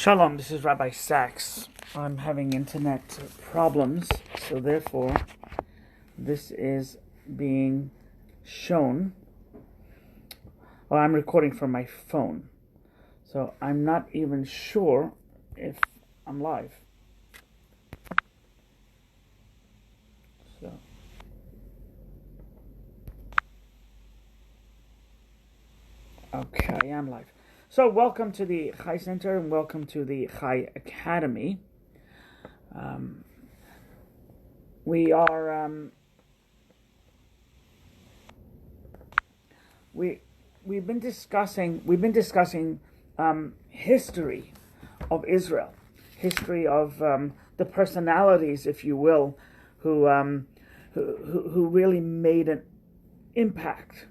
Shalom, this is Rabbi Sachs. I'm having internet problems, so therefore this is being shown. Well, I'm recording from my phone, so I'm not even sure if I'm live. So, okay, I'm live. So welcome to the Chai Center and welcome to the Chai Academy. We've been discussing history of Israel, history of the personalities, if you will, who really made an impact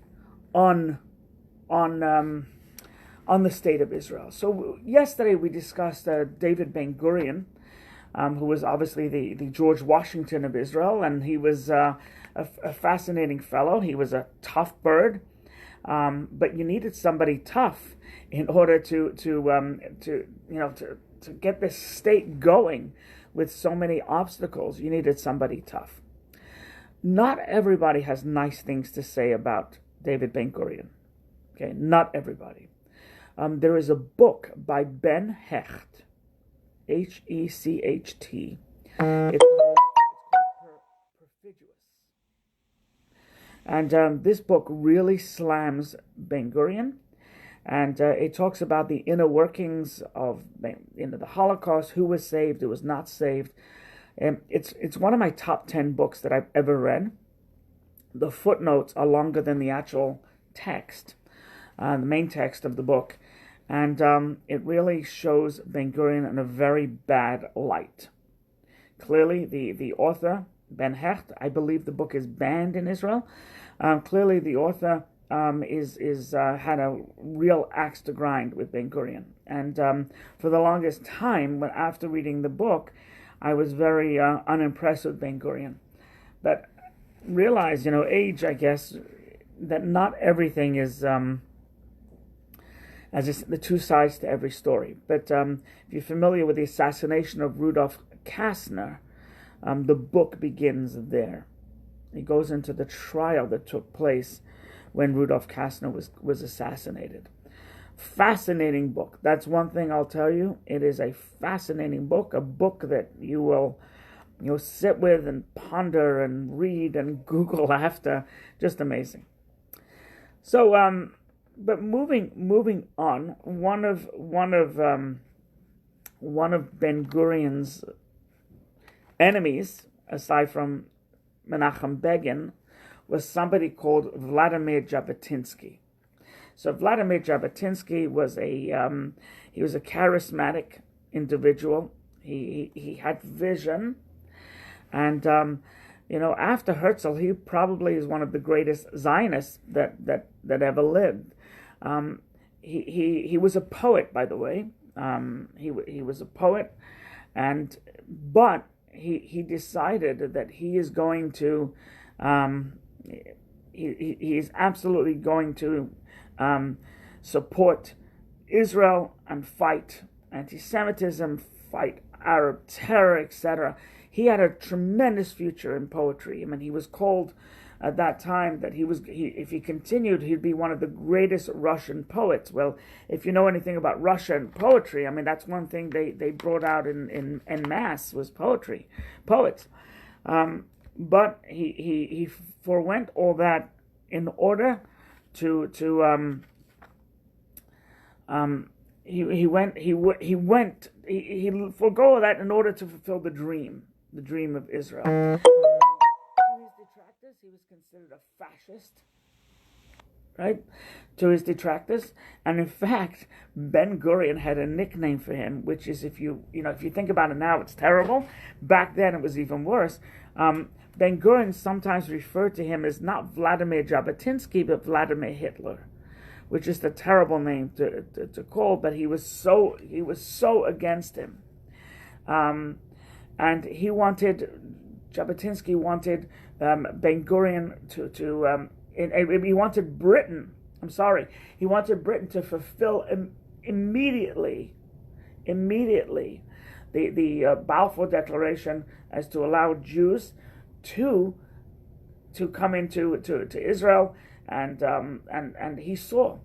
on the state of Israel. So yesterday we discussed David Ben-Gurion, who was obviously the George Washington of Israel, and he was a fascinating fellow. He was a tough bird, but you needed somebody tough in order to get this state going with so many obstacles. You needed somebody tough. Not everybody has nice things to say about David Ben-Gurion. Okay, not everybody. There is a book by Ben Hecht, Hecht. It's called Perfidious. And this book really slams Ben-Gurion, and it talks about the inner workings of the Holocaust, who was saved, who was not saved. It's one of my top 10 books that I've ever read. The footnotes are longer than the actual text, the main text of the book. And it really shows Ben-Gurion in a very bad light. Clearly, the author, Ben Hecht, I believe the book is banned in Israel. Clearly, the author had a real axe to grind with Ben-Gurion. And for the longest time, after reading the book, I was very unimpressed with Ben-Gurion. But realize, age, I guess, that not everything is... as it's the two sides to every story. But if you're familiar with the assassination of Rudolf Kastner, the book begins there. It goes into the trial that took place when Rudolf Kastner was assassinated. Fascinating book. That's one thing I'll tell you. It is a fascinating book, a book that you'll sit with and ponder and read and Google after. Just amazing. So, but moving on, one of Ben-Gurion's enemies, aside from Menachem Begin, was somebody called Vladimir Jabotinsky. So Vladimir Jabotinsky was a charismatic individual. He had vision, and after Herzl, he probably is one of the greatest Zionists that ever lived. He was a poet, by the way. He was a poet, but he decided that he is going to he is absolutely going to support Israel and fight anti-Semitism, fight Arab terror, etc. He had a tremendous future in poetry. I mean, he was called at that time that if he continued, he'd be one of the greatest Russian poets. Well, if you know anything about Russian poetry, I mean, that's one thing they brought out in mass was poets. But he forewent all that in order to he forego all that in order to fulfill the dream of Israel. To his detractors, he was considered a fascist, right? To his detractors, and in fact, Ben-Gurion had a nickname for him, which is, if you think about it now, it's terrible. Back then, it was even worse. Ben-Gurion sometimes referred to him as not Vladimir Jabotinsky, but Vladimir Hitler, which is a terrible name to call. But he was so against him, and Jabotinsky wanted Ben-Gurion he wanted Britain. He wanted Britain to fulfill immediately immediately the Balfour Declaration as to allow Jews to come into to Israel, and he saw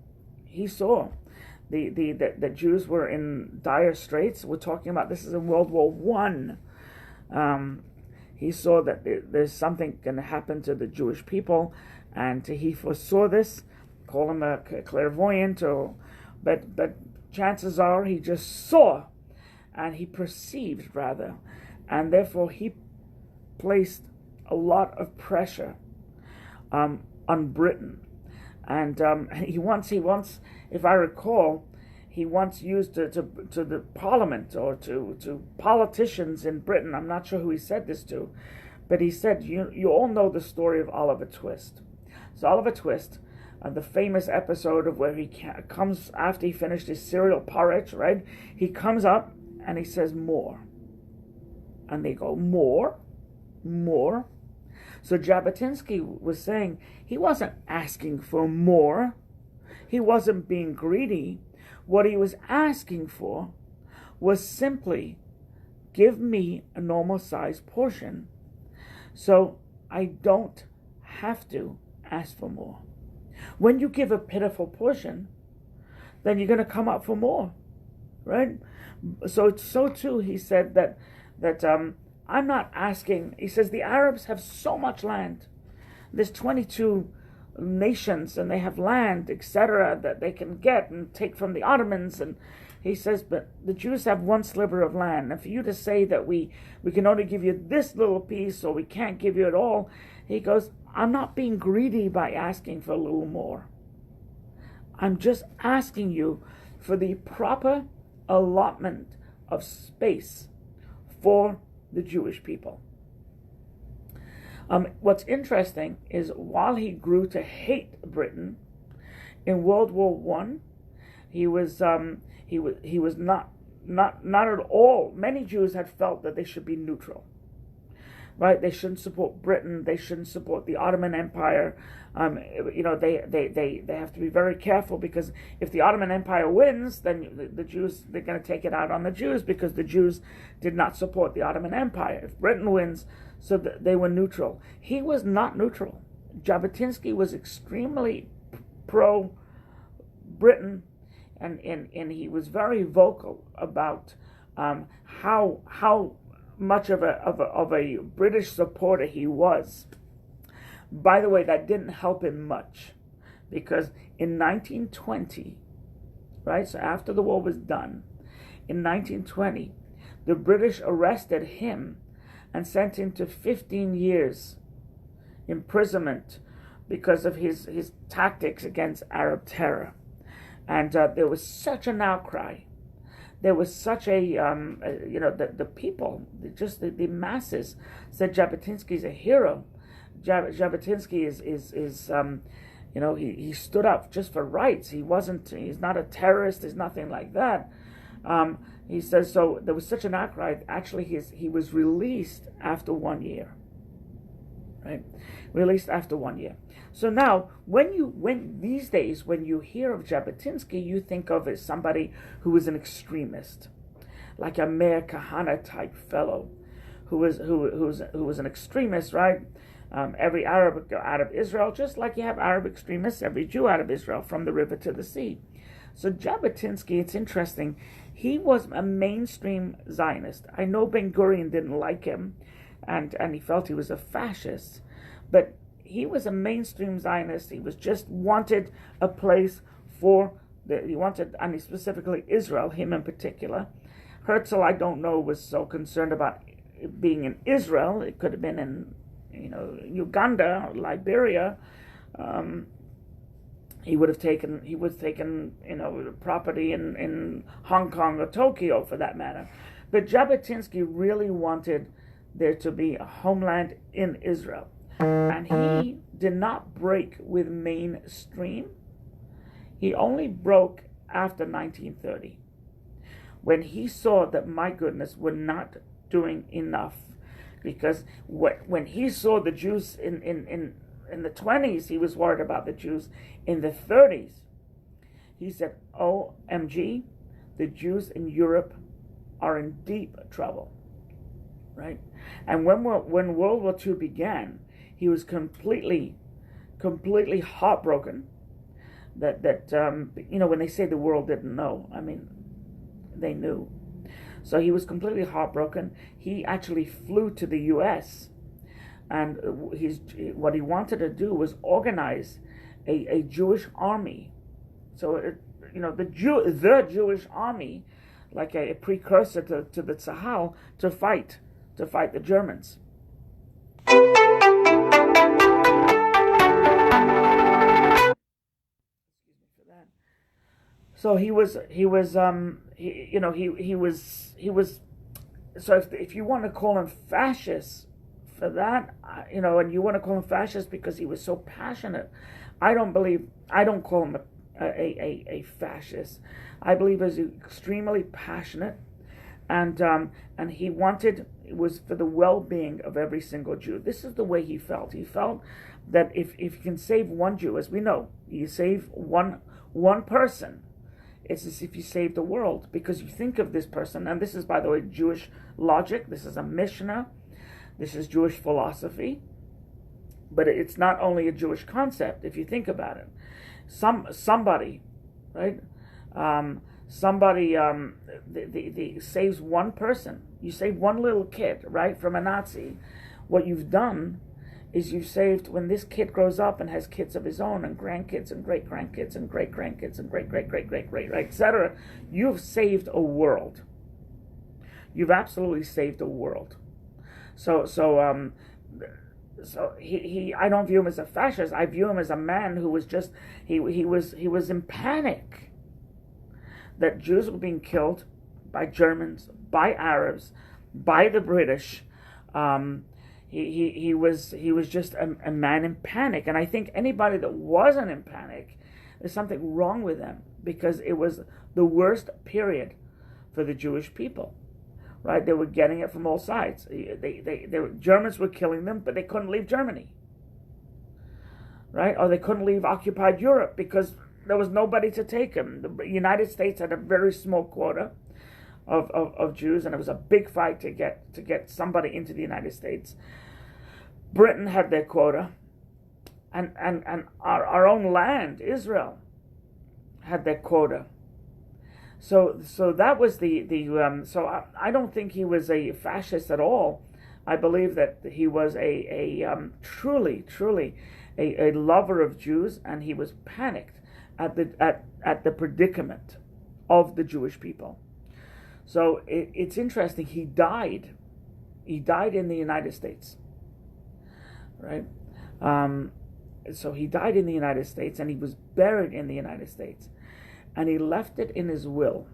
the Jews were in dire straits. We're talking about, this is in World War One. He saw that there's something going to happen to the Jewish people, and he foresaw this. Call him a clairvoyant, but chances are he just saw, and he perceived rather, and therefore he placed a lot of pressure on Britain, and he once, if I recall, he once used to the Parliament or to politicians in Britain. I'm not sure who he said this to, but he said, you all know the story of Oliver Twist. So Oliver Twist, the famous episode of where he comes after he finished his cereal porridge, right? He comes up and he says, more. And they go, more? More? So Jabotinsky was saying he wasn't asking for more. He wasn't being greedy. What he was asking for was simply, give me a normal sized portion so I don't have to ask for more. When you give a pitiful portion, then you're going to come up for more, right? So too, he said that I'm not asking. He says the Arabs have so much land. There's 22 nations, and they have land, etc., that they can get and take from the Ottomans. And he says, but the Jews have one sliver of land. And for you to say that we can only give you this little piece, or we can't give you it all, he goes, I'm not being greedy by asking for a little more. I'm just asking you for the proper allotment of space for the Jewish people. What's interesting is while he grew to hate Britain in World War One, he was not at all. Many Jews had felt that they should be neutral, right? They shouldn't support Britain. They shouldn't support the Ottoman Empire. They have to be very careful, because if the Ottoman Empire wins, then the Jews, they're going to take it out on the Jews, because the Jews did not support the Ottoman Empire. If Britain wins, so they were neutral. He was not neutral. Jabotinsky was extremely pro-Britain, and he was very vocal about how much of a British supporter he was. By the way, that didn't help him much, because in 1920, right, so after the war was done, in 1920, the British arrested him and sent him to 15 years imprisonment because of his tactics against Arab terror. And there was such an outcry. There was such the people, just the masses said Jabotinsky's a hero. Jabotinsky is he stood up just for rights. He's not a terrorist. He's nothing like that. He says, so there was such an outcry. Actually, he was released after 1 year. Right, released after 1 year. So now, when these days, when you hear of Jabotinsky, you think of as somebody who was an extremist, like a Meir Kahane type fellow, who was an extremist, right? Every Arab out of Israel, just like you have Arab extremists, every Jew out of Israel, from the river to the sea. So Jabotinsky, it's interesting, he was a mainstream Zionist. I know Ben Gurion didn't like him, and he felt he was a fascist, but he was a mainstream Zionist. He was just wanted a place for he wanted, and specifically Israel, him in particular. Herzl, I don't know, was so concerned about it being in Israel. It could have been in Uganda or Liberia. He would have taken property in Hong Kong or Tokyo, for that matter. But Jabotinsky really wanted there to be a homeland in Israel. And he did not break with mainstream. He only broke after 1930, when he saw that, my goodness, we're not doing enough. Because when he saw the Jews in the 20s, he was worried about the Jews in the 30s. He said, OMG, the Jews in Europe are in deep trouble, right? And when World War II began, he was completely heartbroken that when they say the world didn't know, I mean, they knew. So he was completely heartbroken. He actually flew to the U.S. and what he wanted to do was organize a Jewish army. So the Jewish army, like a precursor to the Tzahal, to fight the Germans. So he was. So if you want to call him fascist for that, and you want to call him fascist because he was so passionate, I don't call him a fascist. I believe he's extremely passionate, and he wanted, it was for the well-being of every single Jew. This is the way he felt. He felt that if you can save one Jew, as we know, you save one person, it's as if you save the world, because you think of this person, and this is, by the way, Jewish logic. This is a Mishnah. This is Jewish philosophy. But it's not only a Jewish concept, if you think about it. Somebody, right? Somebody saves one person. You save one little kid, right, from a Nazi. What you've done is you've saved, when this kid grows up and has kids of his own and grandkids and great-grandkids and great-grandkids and great-great-great-great-great, etc., you've saved a world. You've absolutely saved a world. So he I don't view him as a fascist. I view him as a man who was just, he was in panic that Jews were being killed by Germans, by Arabs, by the British. He was just a man in panic. And I think anybody that wasn't in panic, there's something wrong with them, because it was the worst period for the Jewish people. Right? They were getting it from all sides. Germans were killing them, but they couldn't leave Germany. Right? Or they couldn't leave occupied Europe because there was nobody to take them. The United States had a very small quota of Jews, and it was a big fight to get somebody into the United States. Britain had their quota, and our own land, Israel, had their quota. So that was so I don't think he was a fascist at all. I believe that he was a truly a lover of Jews, and he was panicked at the predicament of the Jewish people. So it's interesting. He died in the United States, right? So he died in the United States, and he was buried in the United States. And he left it in his will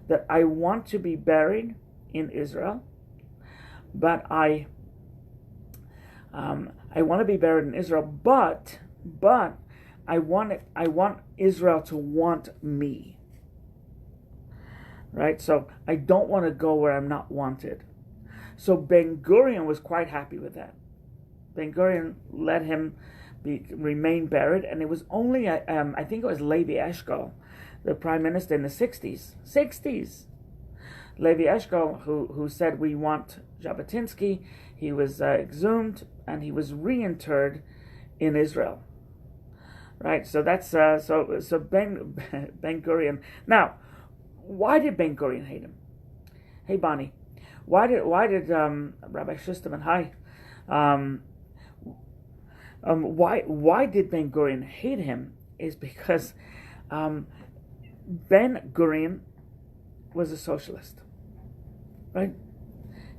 that I want to be buried in Israel, but I want to be buried in Israel, but I want Israel to want me. Right? So I don't want to go where I'm not wanted. So Ben Gurion was quite happy with that. Ben Gurion let him remain buried, and it was only I think it was Levi Eshkol, the prime minister in the 60s. Levi Eshkol, who said, we want Jabotinsky. He was exhumed, and he was reinterred in Israel. Right, so that's so Ben Gurion. Now, why did Ben Gurion hate him? Hey Bonnie, why did Rabbi Schusterman? Hi. Why did Ben Gurion hate him? Is because Ben Gurion was a socialist, right?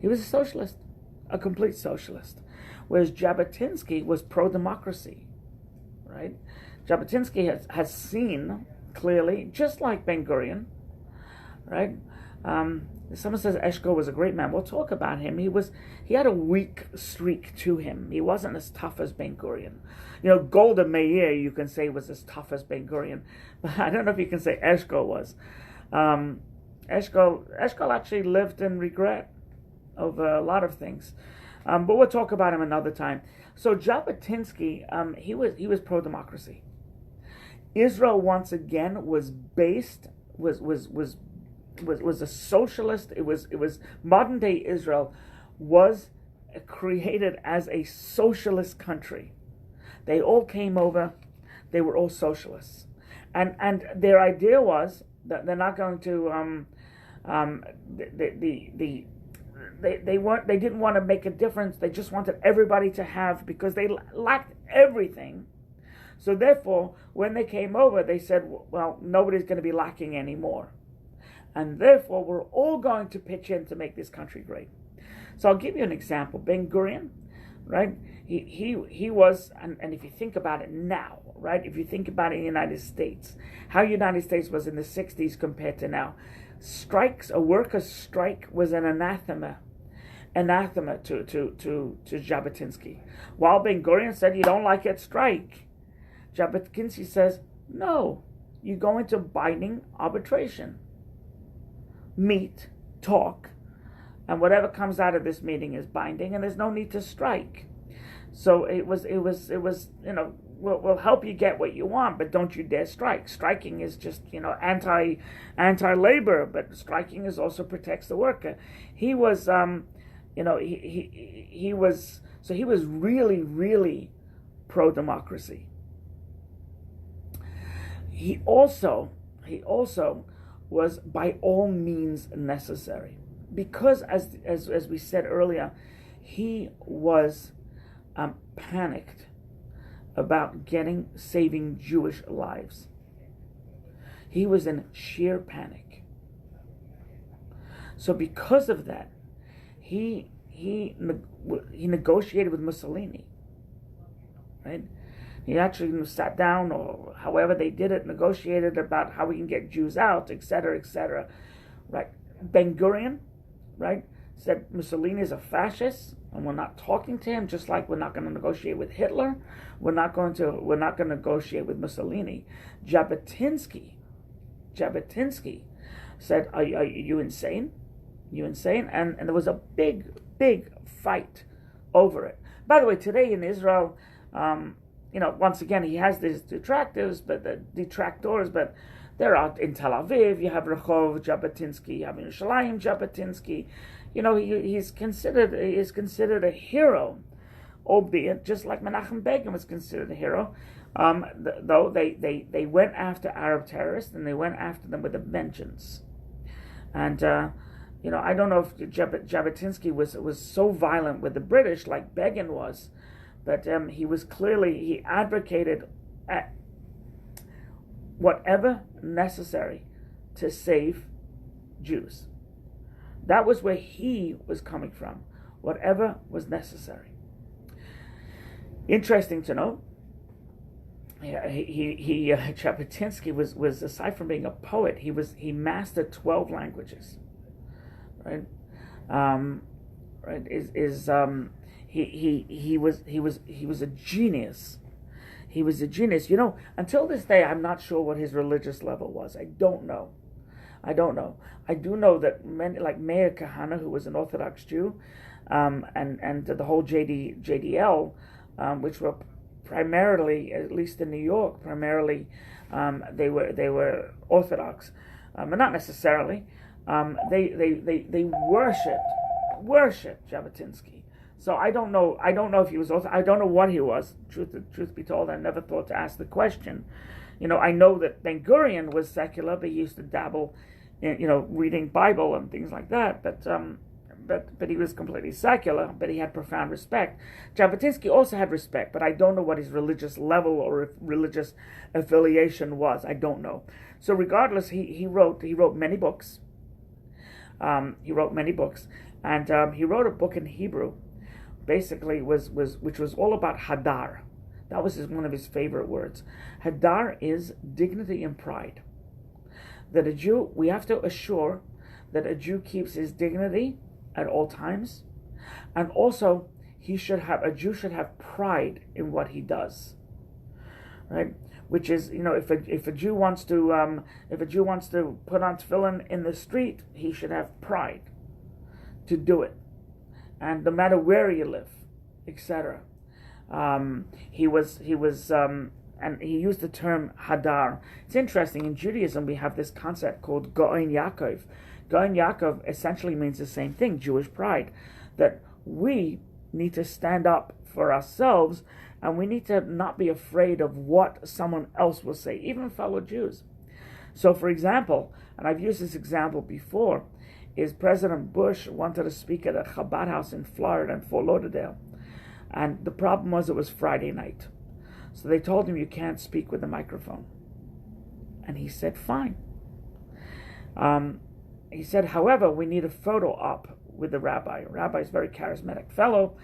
He was a socialist, a complete socialist, whereas Jabotinsky was pro-democracy, right? Jabotinsky has seen clearly, just like Ben Gurion, right? Someone says Eshkol was a great man. We'll talk about him. He had a weak streak to him. He wasn't as tough as Ben Gurion. Golda Meir, you can say, was as tough as Ben Gurion, but I don't know if you can say Eshkol was. Eshkol actually lived in regret over a lot of things, but we'll talk about him another time. So Jabotinsky, he was pro-democracy. Israel once again was was a socialist. It was modern day Israel was created as a socialist country. They all came over. They were all socialists, and their idea was that they're not going to they didn't want to make a difference. They just wanted everybody to have, because they lacked everything. So therefore, when they came over, they said, well, nobody's going to be lacking anymore, and therefore we're all going to pitch in to make this country great. So I'll give you an example. Ben Gurion, right? He was, and if you think about it now, right? If you think about it in the United States, how United States was in the 60s compared to now. Strikes, a workers' strike was an anathema to Jabotinsky. While Ben Gurion said, you don't like it, strike. Jabotinsky says, no, you go into binding arbitration. Meet, talk, and whatever comes out of this meeting is binding, and there's no need to strike. So it was, we'll help you get what you want, but don't you dare strike. Striking is just, anti-labor, but striking is also protects the worker. He was, he was really, really pro-democracy. He also was by all means necessary, because as we said earlier, he was panicked about saving Jewish lives. He was in sheer panic. So because of that, he negotiated with Mussolini, right? He actually sat down, or however they did it, negotiated about how we can get Jews out, etc., etc. Right? Ben Gurion, right, said Mussolini is a fascist, and we're not talking to him. Just like we're not going to negotiate with Hitler, we're not going to negotiate with Mussolini. Jabotinsky said, "Are you insane? You insane?" And there was a big fight over it. By the way, today in Israel, once again, he has these detractors, but they're out in Tel Aviv. You have Rehov Jabotinsky, you have Yerushalayim Jabotinsky. He's considered a hero, albeit just like Menachem Begin was considered a hero. Though they went after Arab terrorists, and they went after them with a vengeance. And I don't know if Jabotinsky was so violent with the British like Begin was, but he advocated whatever necessary to save Jews. That was where he was coming from, whatever was necessary. Interesting to know, Jabotinsky was aside from being a poet, he mastered 12 languages, right? He was a genius. He was a genius. Until this day, I'm not sure what his religious level was. I don't know. I do know that many, like Meir Kahane, who was an Orthodox Jew, and the whole JDL, which were primarily, at least in New York, primarily they were Orthodox, but not necessarily. They worshipped Jabotinsky. So I don't know if he was Orthodox. I don't know what he was. Truth be told, I never thought to ask the question. I know that Ben Gurion was secular, but he used to dabble in, reading Bible and things like that. But he was completely secular, but he had profound respect. Jabotinsky also had respect, but I don't know what his religious level or religious affiliation was. I don't know. So regardless, he wrote many books. And he wrote a book in Hebrew, basically which was all about Hadar. That was one of his favorite words. Hadar is dignity and pride. That a Jew, we have to assure that a Jew keeps his dignity at all times, and also a Jew should have pride in what he does, right? Which is, if a Jew wants to put on tefillin in the street, he should have pride to do it, and no matter where you live, etc. And he used the term Hadar. It's interesting, in Judaism we have this concept called Go'en Yaakov. Goin Yaakov essentially means the same thing, Jewish pride, that we need to stand up for ourselves, and we need to not be afraid of what someone else will say, even fellow Jews. So, for example, and I've used this example before, is President Bush wanted to speak at a Chabad house in Florida, in Fort Lauderdale. And the problem was it was Friday night. So they told him, you can't speak with the microphone. And he said, fine. He said, however, we need a photo op with the rabbi. The rabbi is a very charismatic fellow.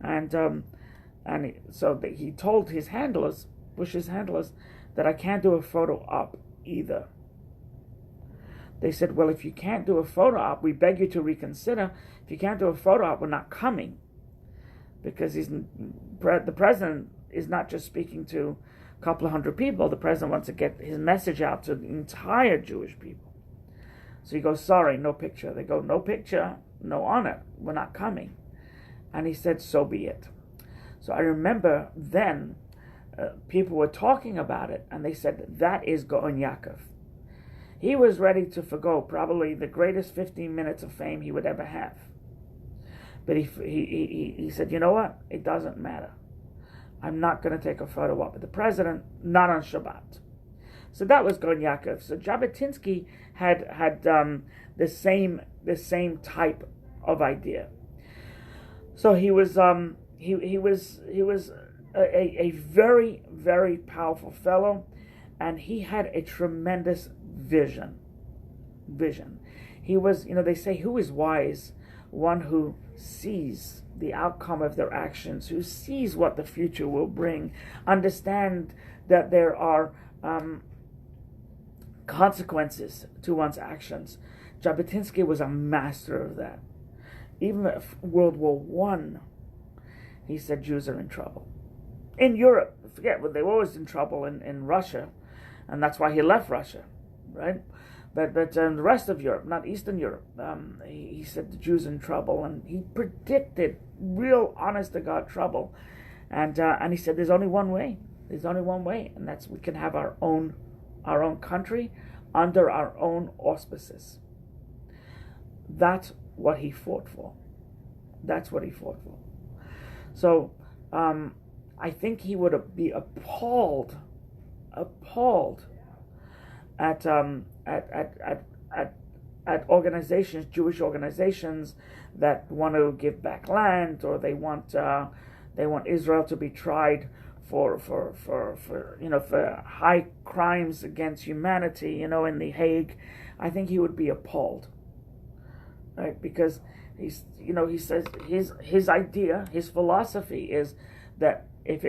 So he told his handlers, Bush's handlers, that I can't do a photo op either. They said, well, if you can't do a photo op, we beg you to reconsider. If you can't do a photo op, we're not coming. Because the president is not just speaking to a couple of hundred people. The president wants to get his message out to the entire Jewish people. So he goes, sorry, no picture. They go, no picture, no honor. We're not coming. And he said, so be it. So I remember then people were talking about it, and they said, that is Goin Yaakov. He was ready to forgo probably the greatest 15 minutes of fame he would ever have. But he said, you know what? It doesn't matter. I'm not going to take a photo op with the president, not on Shabbat. So that was Goin Yaakov. So Jabotinsky had the same type of idea. So he was a very, very powerful fellow, and he had a tremendous vision. He was, they say, who is wise? One who sees the outcome of their actions, who sees what the future will bring, understand that there are consequences to one's actions. Jabotinsky was a master of that. Even if World War I, he said Jews are in trouble. In Europe, forget, they were always in trouble in Russia, and that's why he left Russia, right? But in the rest of Europe, not Eastern Europe, he said the Jews are in trouble, and he predicted real, honest-to-God trouble. And he said there's only one way. There's only one way, and that's we can have our own country under our own auspices. That's what he fought for. That's what he fought for. So I think he would be appalled at organizations, Jewish organizations that want to give back land, or they want Israel to be tried for high crimes against humanity, in The Hague. I think he would be appalled, right? Because he says his idea, his philosophy is that if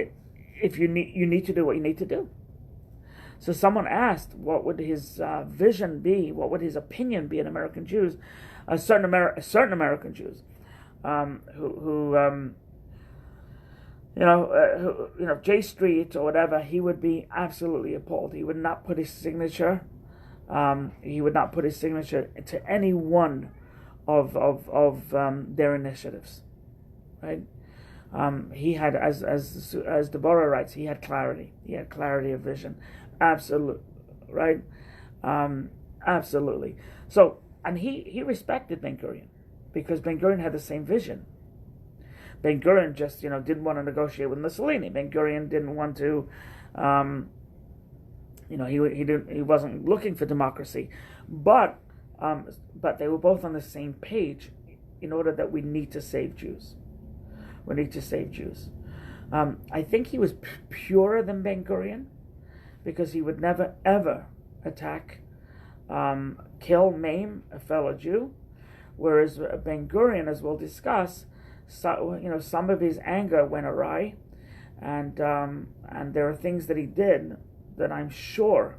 you need to do what you need to do. So someone asked, what would his vision be? What would his opinion be on American Jews? Certain American Jews, J Street or whatever, he would be absolutely appalled. He would not put his signature. He would not put his signature to any one of their initiatives, right? He had, as Deborah writes, he had clarity. He had clarity of vision. Absolutely, right? Absolutely. So, and he respected Ben-Gurion because Ben-Gurion had the same vision. Ben-Gurion just, didn't want to negotiate with Mussolini. Ben-Gurion didn't want to, he wasn't looking for democracy, but they were both on the same page in order that we need to save Jews. We need to save Jews. I think he was purer than Ben-Gurion, because he would never, ever attack, kill, maim a fellow Jew, whereas Ben-Gurion, as we'll discuss, some of his anger went awry, and there are things that he did that I'm sure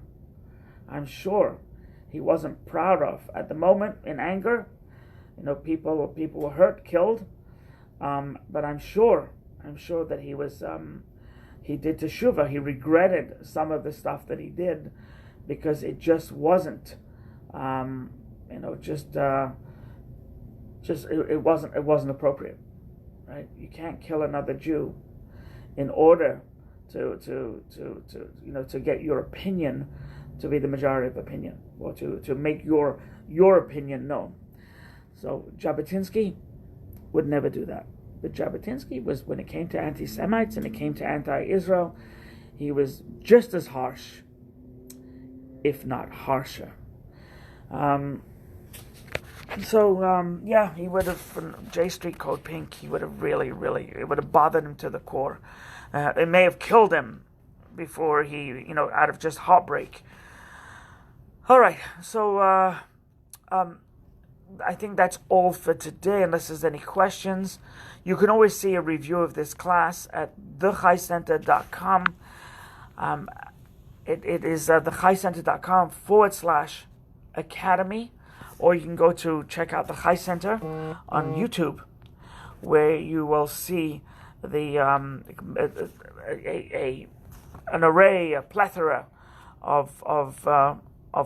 he wasn't proud of at the moment. In anger, people were hurt, killed, but I'm sure that he was. He did teshuvah. He regretted some of the stuff that he did because it just wasn't, it wasn't appropriate, right? You can't kill another Jew in order to get your opinion to be the majority of opinion, or to make your your opinion known. So Jabotinsky would never do that. But Jabotinsky was, when it came to anti-Semites and it came to anti-Israel, he was just as harsh, if not harsher. He would have, J Street Code Pink, he would have really, it would have bothered him to the core. It may have killed him before he, out of just heartbreak. All right, so I think that's all for today, unless there's any questions. You can always see a review of this class at thechaicenter.com. It is thechaicenter.com/academy, or you can go to check out the Chai Center on YouTube, where you will see the an array, a plethora of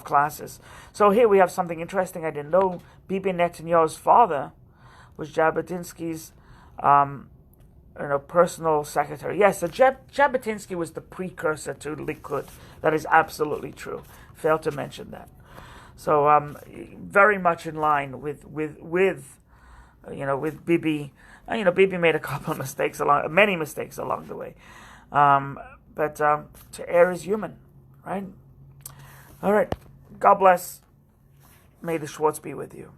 classes. So here we have something interesting I didn't know. Bibi Netanyahu's father was Jabotinsky's personal secretary. Yes, so Jabotinsky was the precursor to Likud. That is absolutely true. Failed to mention that. So very much in line with Bibi. Bibi made a couple of many mistakes along the way. But to err is human, right? All right. God bless. May the Schwartz be with you.